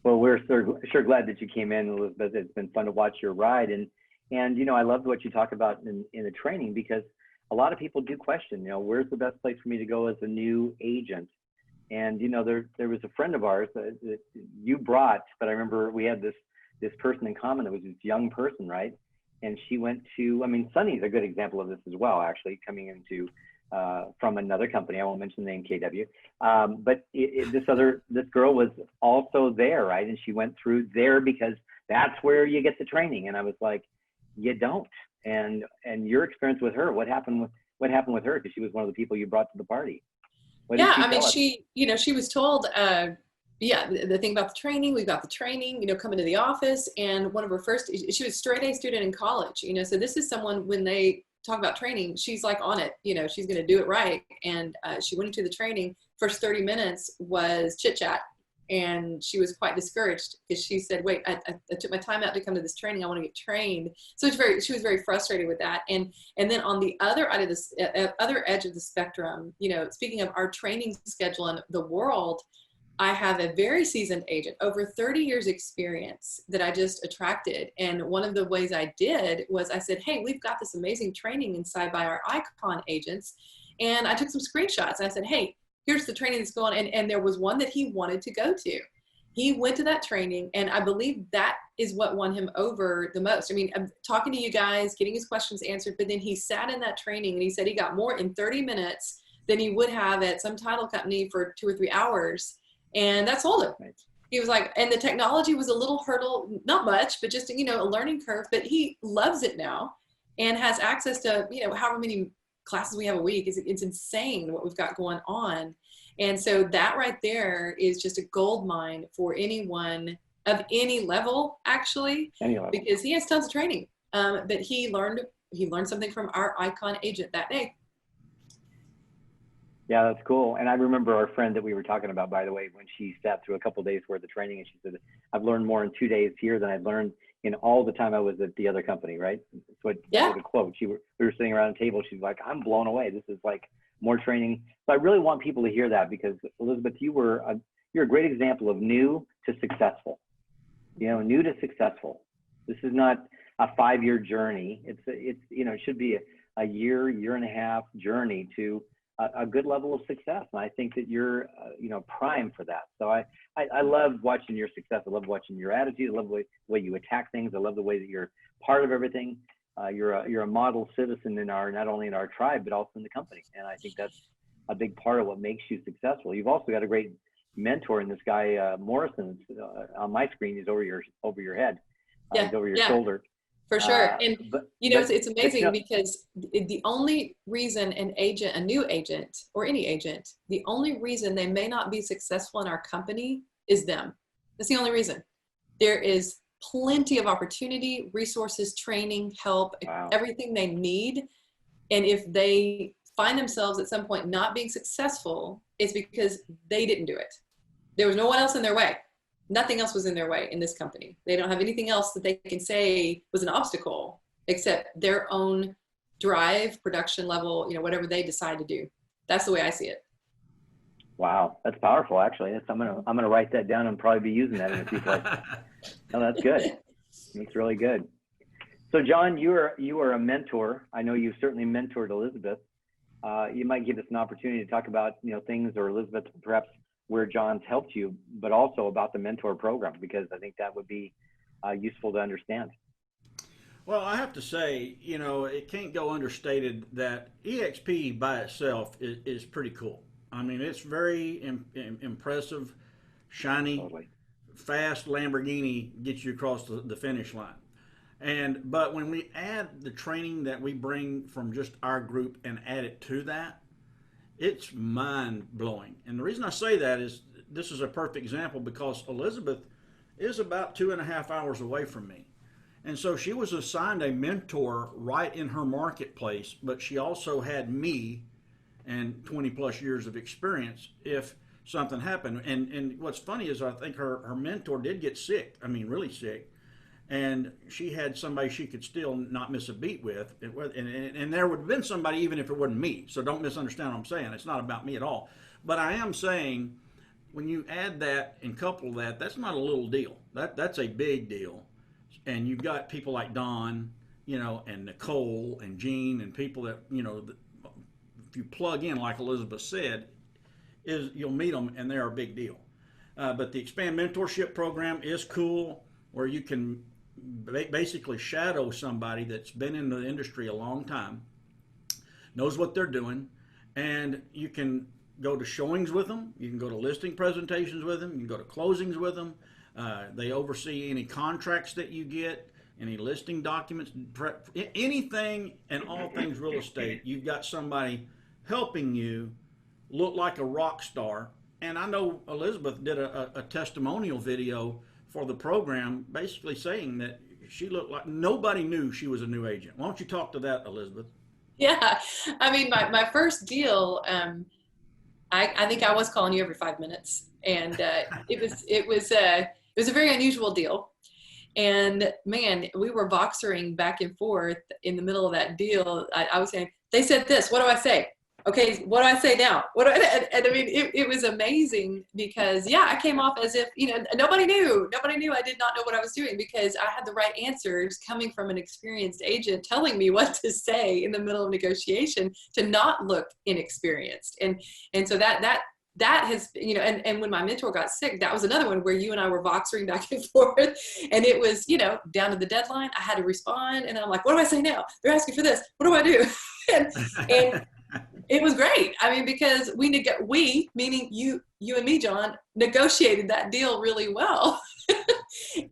Well, we're sure glad that you came in, Elizabeth. It's been fun to watch your ride, and I loved what you talk about in the training, because a lot of people do question, where's the best place for me to go as a new agent? And there was a friend of ours that you brought, but I remember we had this person in common that was this young person, right? And she went to, I mean, Sunny's a good example of this as well, actually, coming into from another company. I won't mention the name, KW. But this girl was also there, right? And she went through there because that's where you get the training. And I was like, you don't. And your experience with her, what happened with her? Because she was one of the people you brought to the party. Yeah, I mean, she was told, the thing about the training, we got the training, come into the office, and one of her first, she was a straight A student in college, so this is someone, when they talk about training, she's like on it, she's going to do it right. And she went into the training, first 30 minutes was chit chat. And she was quite discouraged because she said, wait, I took my time out to come to this training. I want to get trained. So she was very frustrated with that. And then on the other other edge of the spectrum, speaking of our training schedule and the world, I have a very seasoned agent, over 30 years experience, that I just attracted. And one of the ways I did was I said, hey, we've got this amazing training inside by our icon agents. And I took some screenshots. And I said, hey, here's the training that's going on. And there was one that he wanted to go to. He went to that training, and I believe that is what won him over the most. I mean, I'm talking to you guys, getting his questions answered, but then he sat in that training and he said he got more in 30 minutes than he would have at some title company for 2 or 3 hours. And that sold him. He was like, and the technology was a little hurdle, not much, but just, a learning curve, but he loves it now and has access to, however many classes we have a week. It's insane what we've got going on. And so that right there is just a gold mine for anyone of any level, actually, because he has tons of training. But he learned something from our icon agent that day. Yeah, that's cool. And I remember our friend that we were talking about, by the way, when she sat through a couple of days worth of training, and she said, I've learned more in 2 days here than I've learned in all the time I was at the other company, right? That was a quote. We were sitting around a table. She's like, I'm blown away. This is like more training. So I really want people to hear that, because Elizabeth, you're a great example of new to successful. New to successful. This is not a 5-year journey. It's it should be a year and a half journey to a good level of success. And I think that you're prime for that. So I love watching your success. I love watching your attitude. I love the way you attack things. I love the way that you're part of everything. You're a model citizen not only in our tribe, but also in the company. And I think that's a big part of what makes you successful. You've also got a great mentor in this guy, Morrison. On my screen, he's over your head. He's over your shoulder. For sure. And it's amazing because the only reason a new agent or any agent, the only reason they may not be successful in our company is them. That's the only reason. There is plenty of opportunity, resources, training, help, everything they need. And if they find themselves at some point not being successful, it's because they didn't do it. There was no one else in their way. Nothing else was in their way in this company. They don't have anything else that they can say was an obstacle except their own drive, production level, whatever they decide to do. That's the way I see it. Wow, that's powerful. Actually, I'm gonna write that down and probably be using that in a few places. No, that's good. That's really good. So, John, you are a mentor. I know you've certainly mentored Elizabeth. You might give us an opportunity to talk about things, or Elizabeth, perhaps where John's helped you, but also about the mentor program, because I think that would be useful to understand. Well, I have to say, it can't go understated that EXP by itself is pretty cool. I mean, it's very impressive, shiny, Totally. Fast Lamborghini gets you across the finish line. But when we add the training that we bring from just our group and add it to that, it's mind-blowing. And the reason I say that is this is a perfect example, because Elizabeth is about 2.5 hours away from me. And so she was assigned a mentor right in her marketplace, but she also had me and 20 plus years of experience if something happened. And what's funny is I think her mentor did get sick, I mean really sick. and she had somebody she could still not miss a beat with. And there would have been somebody even if it wasn't me. So don't misunderstand what I'm saying. It's not about me at all. But I am saying when you add that and couple that, that's not a little deal. That's a big deal. And you've got people like Don, and Nicole and Jean and people that, if you plug in, like Elizabeth said, you'll meet them and they're a big deal. But the Expand Mentorship Program is cool, where you can basically shadow somebody that's been in the industry a long time, knows what they're doing, and you can go to showings with them, you can go to listing presentations with them, you can go to closings with them. They oversee any contracts that you get, any listing documents, anything and all things real estate. You've got somebody helping you look like a rock star. And I know Elizabeth did a testimonial video for the program, basically saying that she looked like nobody knew she was a new agent. Why don't you talk to that, Elizabeth? Yeah, I mean, my first deal, I think I was calling you every 5 minutes, and it was a very unusual deal. And man, we were boxering back and forth in the middle of that deal. I was saying, they said this, what do I say? Okay, what do I say now? And I mean, it was amazing because, yeah, I came off as if, nobody knew. I did not know what I was doing because I had the right answers coming from an experienced agent telling me what to say in the middle of negotiation to not look inexperienced. And so that has, and when my mentor got sick, that was another one where you and I were boxing back and forth, and it was, down to the deadline. I had to respond, and I'm like, what do I say now? They're asking for this. What do I do? and it was great. I mean, because we meaning you and me, John, negotiated that deal really well,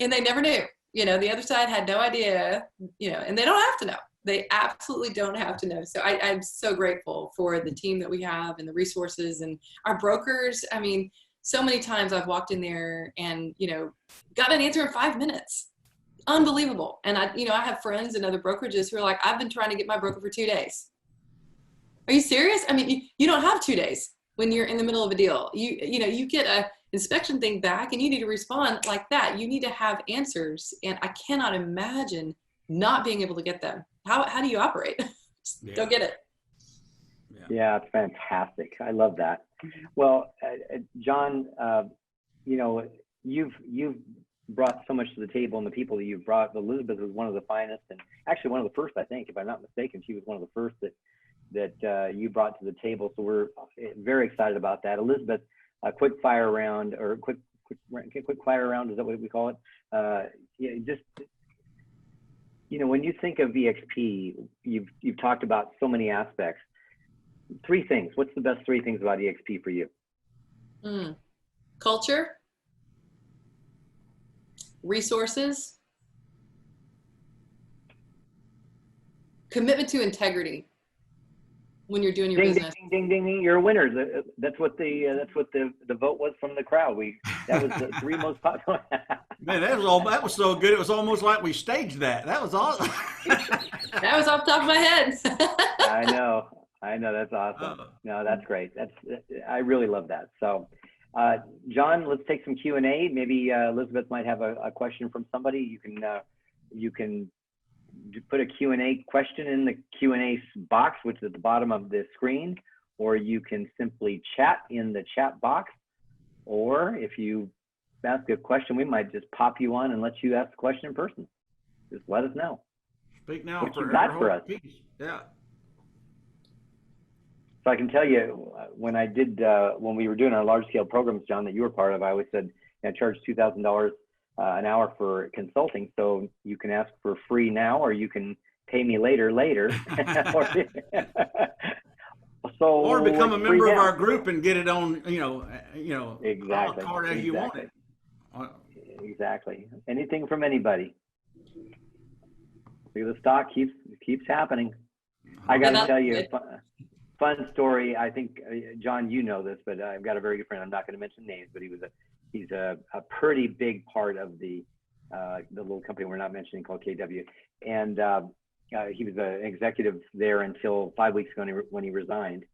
and they never knew. The other side had no idea. And they don't have to know. They absolutely don't have to know. So I'm so grateful for the team that we have and the resources and our brokers. I mean, so many times I've walked in there and, got an answer in 5 minutes. Unbelievable. And I have friends in other brokerages who are like, I've been trying to get my broker for 2 days. Are you serious? I mean, you don't have 2 days when you're in the middle of a deal. You get a inspection thing back and you need to respond like that. You need to have answers. And I cannot imagine not being able to get them. How do you operate? Yeah. Don't get it. Yeah, it's fantastic. I love that. Well, John, you've brought so much to the table, and the people that you've brought. Elizabeth was one of the finest, and actually one of the first, I think, if I'm not mistaken. She was one of the first that you brought to the table. So we're very excited about that. Elizabeth, a quick fire round, or quick fire round, is that what we call it? When you think of EXP, you've talked about so many aspects. 3 things. What's the best 3 things about EXP for you? Culture, resources, commitment to integrity when you're doing your business. Ding, ding, ding! You're a winner. That's what the vote was from the crowd. That was the 3 most popular. Man, that was so good. It was almost like we staged that. That was awesome. That was off the top of my head. I know. That's awesome. No, that's great. I really love that. So, John, let's take some Q&A. Maybe Elizabeth might have a question from somebody. You can put a Q&A question in the Q&A box, which is at the bottom of the screen, or you can simply chat in the chat box. Or if you ask a question, we might just pop you on and let you ask the question in person. Just let us know. Speak now. What you got for us? Yeah. So I can tell you, when we were doing our large scale programs, John, that you were part of, I always said, I charge $2,000 an hour for consulting. So you can ask for free now, or you can pay me later. Or become a member of our group and get it on, exactly. card as you want it. Exactly. Anything from anybody. See, the stock keeps happening. I got to tell you, fun story. I think, John, you know this, but I've got a very good friend. I'm not going to mention names, but he's a pretty big part of the little company we're not mentioning called KW. And he was an executive there until 5 weeks ago when he resigned.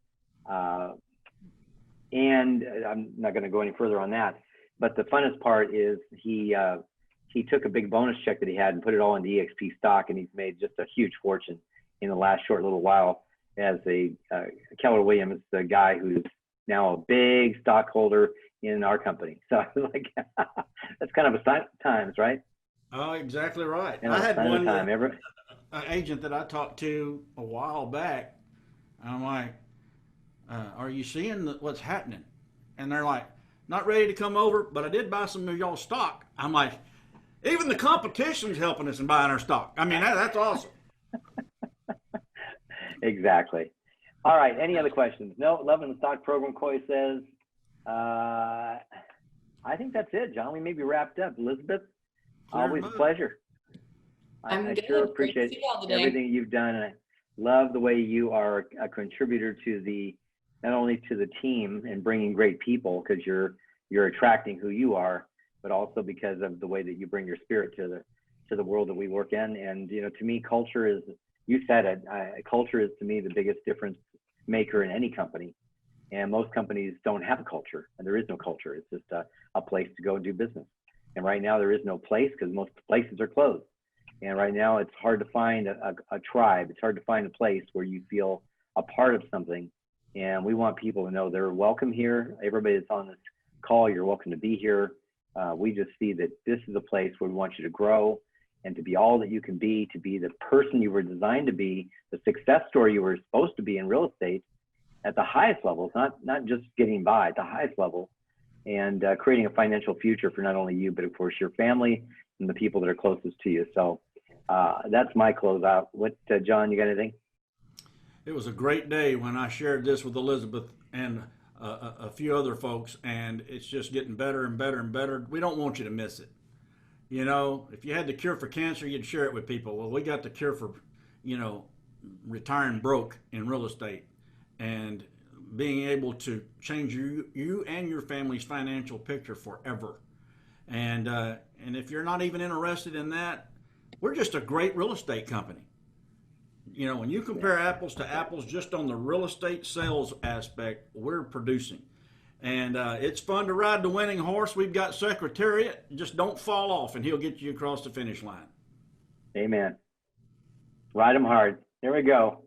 And I'm not going to go any further on that. But the funnest part is he he took a big bonus check that he had and put it all into EXP stock, and he's made just a huge fortune in the last short little while as a Keller Williams, the guy who's now a big stockholder in our company. So I was like, that's kind of a sign of times, right? Oh, exactly right. And I had one an agent that I talked to a while back. I'm like, are you seeing what's happening? And they're like, not ready to come over, but I did buy some of y'all's stock. I'm like, even the competition's helping us in buying our stock. I mean, that's awesome. Exactly. All right. Any other questions? No. Loving the stock program, Coy says. I think that's it, John. We may be wrapped up. Elizabeth, always a pleasure. I sure appreciate everything you've done. And I love the way you are a contributor to not only to the team and bringing great people, because you're attracting who you are, but also because of the way that you bring your spirit to the world that we work in. And, to me, culture is, you said it, culture is to me the biggest difference maker in any company. And most companies don't have a culture, and there is no culture. It's just a place to go and do business. And right now there is no place because most places are closed. And right now it's hard to find a tribe. It's hard to find a place where you feel a part of something. And we want people to know they're welcome here. Everybody that's on this call, you're welcome to be here. We just see that this is a place where we want you to grow and to be all that you can be, to be the person you were designed to be, the success story you were supposed to be in real estate at the highest levels, not just getting by, at the highest level, and creating a financial future for not only you, but of course your family and the people that are closest to you. So that's my closeout. What, John, you got anything? It was a great day when I shared this with Elizabeth and a few other folks, and it's just getting better and better and better. We don't want you to miss it. If you had the cure for cancer, you'd share it with people. Well, we got the cure for, retiring broke in real estate and being able to change you and your family's financial picture forever. And if you're not even interested in that, we're just a great real estate company. When you compare apples to apples, just on the real estate sales aspect, we're producing. And it's fun to ride the winning horse. We've got Secretariat. Just don't fall off, and he'll get you across the finish line. Amen. Ride them hard. There we go.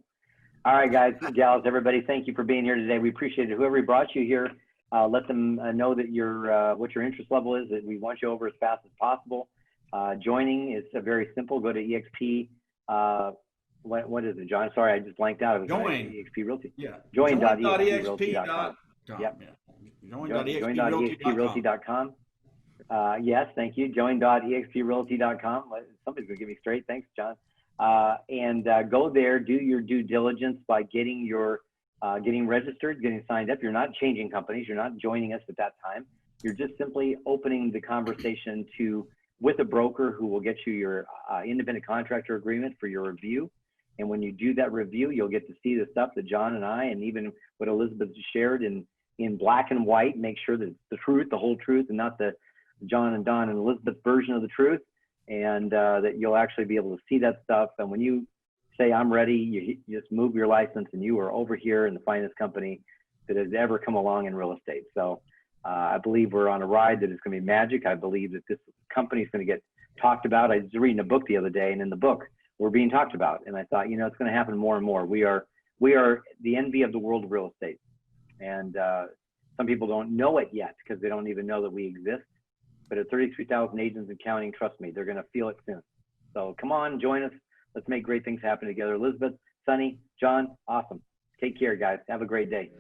All right, guys, gals, everybody, thank you for being here today. We appreciate it. Whoever brought you here, let them know that what your interest level is, that we want you over as fast as possible. Joining is very simple. Go to EXP. What is it, John? Sorry, I just blanked out. It was Join. EXP Realty. Yeah. Join.exprealty.com. Yep. Join.exprealty.com. Yes, thank you. Join.exprealty.com. Somebody's going to get me straight. Thanks, John. And go there, do your due diligence by getting registered, getting signed up. You're not changing companies. You're not joining us at that time. You're just simply opening the conversation with a broker who will get you your independent contractor agreement for your review. And when you do that review, you'll get to see the stuff that John and I, and even what Elizabeth shared in black and white, make sure that it's the truth, the whole truth, and not the John and Don and Elizabeth version of the truth. And that you'll actually be able to see that stuff. And when you say, I'm ready, you just move your license and you are over here in the finest company that has ever come along in real estate. So I believe we're on a ride that is going to be magic. I believe that this company is going to get talked about. I was reading a book the other day, and in the book, we're being talked about. And I thought, it's going to happen more and more. We are the envy of the world of real estate. And some people don't know it yet because they don't even know that we exist. But at 33,000 agents and counting, trust me, they're going to feel it soon. So come on, join us. Let's make great things happen together. Elizabeth, Sonny, John, awesome. Take care, guys. Have a great day.